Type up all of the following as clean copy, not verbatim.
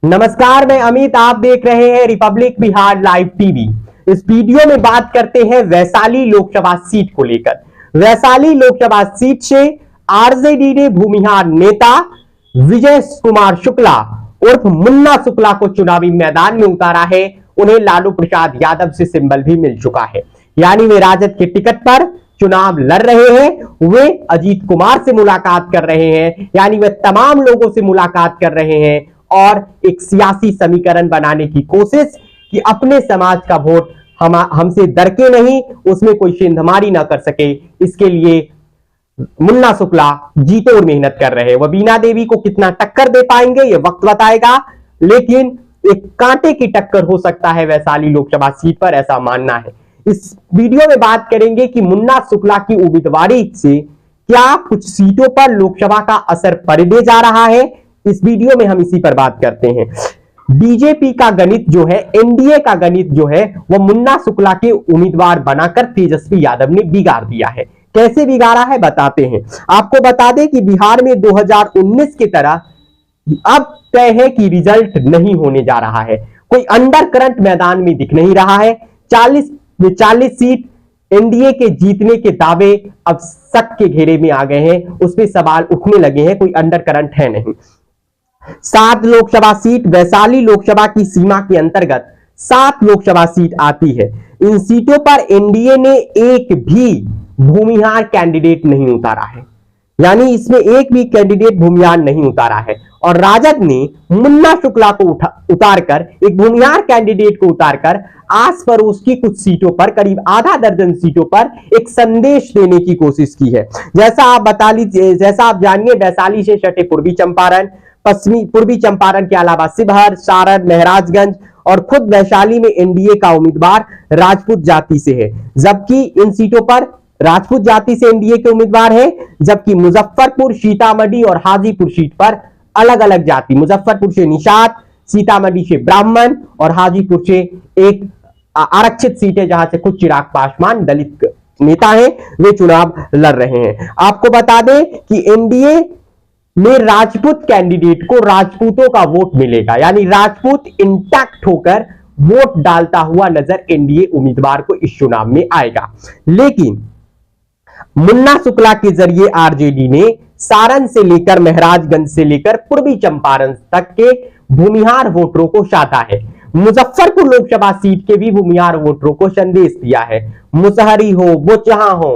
नमस्कार, मैं अमित। आप देख रहे हैं रिपब्लिक बिहार लाइव टीवी। इस वीडियो में बात करते हैं वैशाली लोकसभा सीट को लेकर। वैशाली लोकसभा सीट से आरजेडी ने भूमिहार नेता विजय कुमार शुक्ला उर्फ मुन्ना शुक्ला को चुनावी मैदान में उतारा है। उन्हें लालू प्रसाद यादव से सिंबल भी मिल चुका है, यानी वे राजद के टिकट पर चुनाव लड़ रहे हैं। वे अजीत कुमार से मुलाकात कर रहे हैं, यानी वे तमाम लोगों से मुलाकात कर रहे हैं और एक सियासी समीकरण बनाने की कोशिश कि अपने समाज का वोट हमसे डरके नहीं, उसमें कोई सेंधमारी ना कर सके। इसके लिए मुन्ना शुक्ला जी तोड़ मेहनत कर रहे हैं। वह बीना देवी को कितना टक्कर दे पाएंगे ये वक्त बताएगा, लेकिन एक कांटे की टक्कर हो सकता है वैशाली लोकसभा सीट पर, ऐसा मानना है। इस वीडियो में बात करेंगे कि मुन्ना शुक्ला की उम्मीदवारी से क्या कुछ सीटों पर लोकसभा का असर पड़ने जा रहा है। इस वीडियो में हम इसी पर बात करते हैं। बीजेपी का गणित जो है, एनडीए का गणित जो है, वह मुन्ना शुक्ला के उम्मीदवार बनाकर तेजस्वी यादव ने बिगाड़ दिया है। कैसे बिगाड़ा है बताते हैं। आपको बता दें कि बिहार में 2019 की तरह अब तय है कि रिजल्ट नहीं होने जा रहा है। कोई अंडर करंट मैदान में दिख नहीं रहा है। 40 सीट एनडीए के जीतने के दावे अब शक के घेरे में आ गए हैं, उसमें सवाल उठने लगे हैं। कोई अंडर करंट है नहीं। 7 लोकसभा सीट वैशाली लोकसभा की सीमा के अंतर्गत 7 लोकसभा सीट आती है। इन सीटों पर एनडीए ने एक भी भूमिहार कैंडिडेट नहीं उतारा है, यानी इसमें एक भी कैंडिडेट भूमिहार नहीं उतारा है। और राजद ने मुन्ना शुक्ला को उतारकर, एक भूमिहार कैंडिडेट को उतारकर आस पड़ोस की कुछ सीटों पर, करीब आधा दर्जन सीटों पर एक संदेश देने की कोशिश की है। जैसा आप जानिए, वैशाली से सटे पूर्वी चंपारण, पूर्वी चंपारण के अलावा शिवहर, सारण, महराजगंज और खुद वैशाली में एनडीए का उम्मीदवार राजपूत जाति से है, जबकि इन सीटों पर राजपूत जाति से एनडीए के उम्मीदवार है। जबकि मुजफ्फरपुर, सीतामढ़ी और हाजीपुर सीट पर अलग अलग जाति, मुजफ्फरपुर से निषाद, सीतामढ़ी से ब्राह्मण और हाजीपुर से एक आरक्षित सीट है, जहां से खुद चिराग पासवान दलित नेता हैं, वे चुनाव लड़ रहे हैं। आपको बता दें कि एनडीए में राजपूत कैंडिडेट को राजपूतों का वोट मिलेगा, यानी राजपूत इंटैक्ट होकर वोट डालता हुआ नजर एनडीए उम्मीदवार को इस चुनाव में आएगा। लेकिन मुन्ना शुक्ला के जरिए आरजेडी ने सारण से लेकर महराजगंज से लेकर पूर्वी चंपारण तक के भूमिहार वोटरों को साधा है। मुजफ्फरपुर लोकसभा सीट के भी भूमिहार वोटरों को संदेश दिया है। मुसहरी हो, बोचहा हो,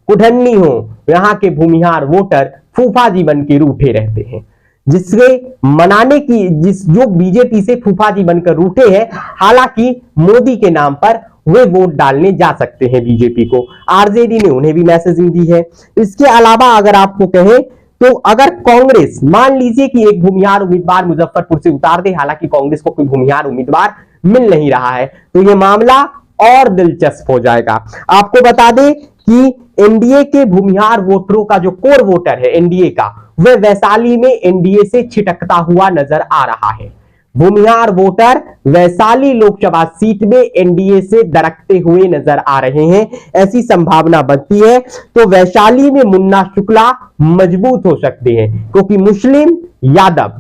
कुढ़न्नी हो, यहां के भूमिहार वोटर फूफा जीवन के रूठे रहते हैं, जिससे मनाने की जो बीजेपी से फूफा जी बनकर रूठे हैं। हालांकि मोदी के नाम पर वे वोट डालने जा सकते हैं बीजेपी को। आरजेडी ने उन्हें भी मैसेजिंग दी है। इसके अलावा अगर आपको कहें तो अगर कांग्रेस मान लीजिए कि एक भूमिहार उम्मीदवार मुजफ्फरपुर से उतार दे, हालांकि कांग्रेस को कोई भूमिहार उम्मीदवार मिल नहीं रहा है, तो यह मामला और दिलचस्प हो जाएगा। आपको बता दें कि एनडीए के भूमिहार वोटरों का जो कोर वोटर है एनडीए का, वह वैशाली में एनडीए से छिटकता हुआ नजर आ रहा है। भूमिहार वोटर वैशाली लोकसभा सीट में एनडीए से दरकते हुए नजर आ रहे हैं, ऐसी संभावना बनती है। तो वैशाली में मुन्ना शुक्ला मजबूत हो सकते हैं, क्योंकि मुस्लिम, यादव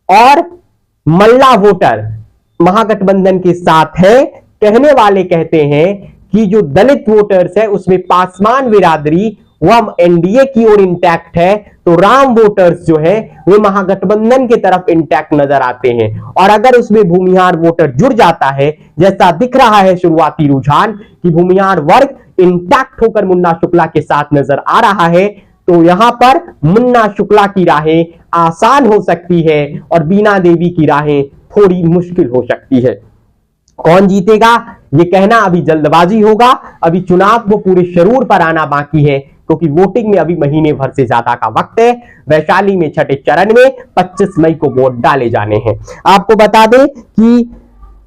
और मल्ला वोटर महागठबंधन के साथ है। कहने वाले कहते हैं कि जो दलित वोटर्स है उसमें पासवान बिरादरी वह एनडीए की ओर इंटैक्ट है, तो राम वोटर्स जो है वे महागठबंधन की तरफ इंटैक्ट नजर आते हैं। और अगर उसमें भूमिहार वोटर जुड़ जाता है, जैसा दिख रहा है शुरुआती रुझान कि भूमिहार वर्ग इंटैक्ट होकर मुन्ना शुक्ला के साथ नजर आ रहा है, तो यहां पर मुन्ना शुक्ला की राहें आसान हो सकती है और बीना देवी की राहें थोड़ी मुश्किल हो सकती है। कौन जीतेगा ये कहना अभी जल्दबाजी होगा। अभी चुनाव को पूरे शरूर पर आना बाकी है, क्योंकि वोटिंग में अभी महीने भर से ज्यादा का वक्त है। वैशाली में छठे चरण में 25 मई को वोट डाले जाने हैं। आपको बता दें कि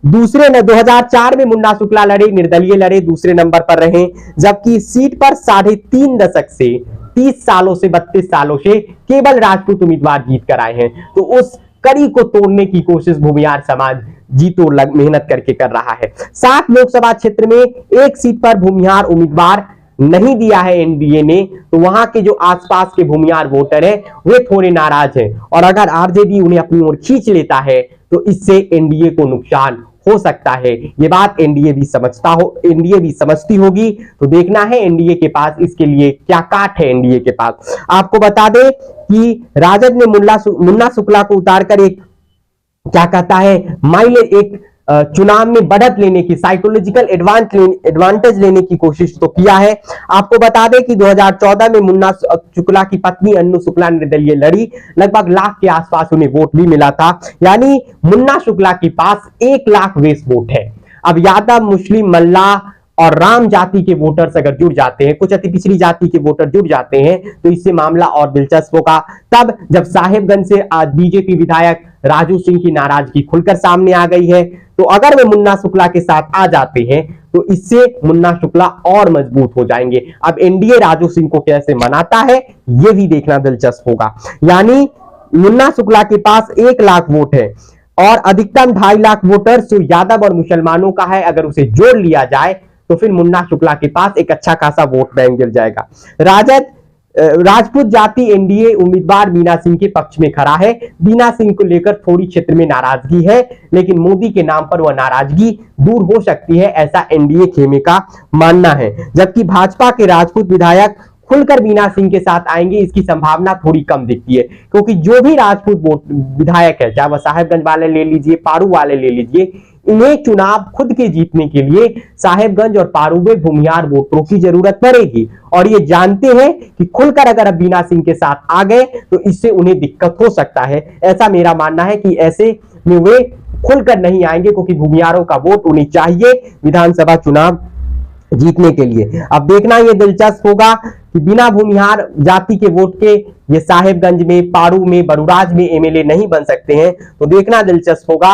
2004 में मुन्ना शुक्ला लड़े, निर्दलीय लड़े, दूसरे नंबर पर रहे, जबकि सीट पर 3.5 दशक से 30 सालों से 32 सालों से केवल राजपूत उम्मीदवार जीत कर आए हैं। तो उस कड़ी को तोड़ने की कोशिश भूमिहार समाज जी तो मेहनत करके कर रहा है। 7 लोकसभा क्षेत्र में एक सीट पर भूमिहार उम्मीदवार नहीं दिया है एनडीए ने, तो वहां के जो आसपास के भूमिहार वोटर हैं वे थोड़े नाराज हैं। और अगर आरजेडी उन्हें अपनी ओर खींच लेता है तो इससे एनडीए को नुकसान हो सकता है। ये बात एनडीए भी समझती होगी। तो देखना है एनडीए के पास इसके लिए क्या काट है। एनडीए के पास आपको बता दें कि राजद ने मुन्ना शुक्ला को उतारकर एक क्या कहता है माइलेज, एक चुनाव में बढ़त लेने की, साइकोलॉजिकल एडवांटेज लेने की कोशिश तो किया है। आपको बता दें कि 2014 में मुन्ना शुक्ला की पत्नी अन्नू शुक्ला निर्दलीय लड़ी, लगभग लाख के आसपास उन्हें वोट भी मिला था। यानी मुन्ना शुक्ला के पास 1 लाख वेस वोट है। अब यादव, मुस्लिम, मल्लाह और राम जाति के वोटर्स अगर जुड़ जाते हैं, कुछ अति पिछड़ी जाति के वोटर जुड़ जाते हैं, तो इससे मामला और दिलचस्प होगा। तब जब साहेबगंज से आज बीजेपी विधायक राजू सिंह की नाराजगी खुलकर सामने आ गई है, तो अगर वे मुन्ना शुक्ला के साथ आ जाते हैं तो इससे मुन्ना शुक्ला और मजबूत हो जाएंगे। अब एनडीए राजू सिंह को कैसे मनाता है यह भी देखना दिलचस्प होगा। यानी मुन्ना शुक्ला के पास 1 लाख वोट है और अधिकतम 2.5 लाख वोटर्स जो यादव और मुसलमानों का है, अगर उसे जोड़ लिया जाए तो फिर मुन्ना शुक्ला के पास एक अच्छा खासा वोट बैंक गिर जाएगा। राजपूत जाति एनडीए उम्मीदवार बीना सिंह के पक्ष में खड़ा है। बीना सिंह को लेकर थोड़ी क्षेत्र में नाराजगी है, लेकिन मोदी के नाम पर वह नाराजगी दूर हो सकती है, ऐसा एनडीए खेमे का मानना है। जबकि भाजपा के राजपूत विधायक खुलकर बीना सिंह के साथ आएंगे, इसकी संभावना थोड़ी कम दिखती है, क्योंकि जो भी राजपूत विधायक है, चाहे वह साहेबगंज वाले ले लीजिए, पारू वाले ले लीजिए, इन्हें चुनाव खुद के जीतने के लिए साहेबगंज और पारू में भूमिहार वोटरों की जरूरत पड़ेगी। और ये जानते हैं कि खुलकर अगर अब बीना सिंह के साथ आ गए तो इससे उन्हें दिक्कत हो सकता है। ऐसा मेरा मानना है कि ऐसे में वे खुलकर नहीं आएंगे, क्योंकि भूमिहारों का वोट उन्हें चाहिए विधानसभा चुनाव जीतने के लिए। अब देखना यह दिलचस्प होगा कि बिना भूमिहार जाति के वोट के ये साहेबगंज में, पारू में, बरूराज में एमएलए नहीं बन सकते हैं। तो देखना दिलचस्प होगा।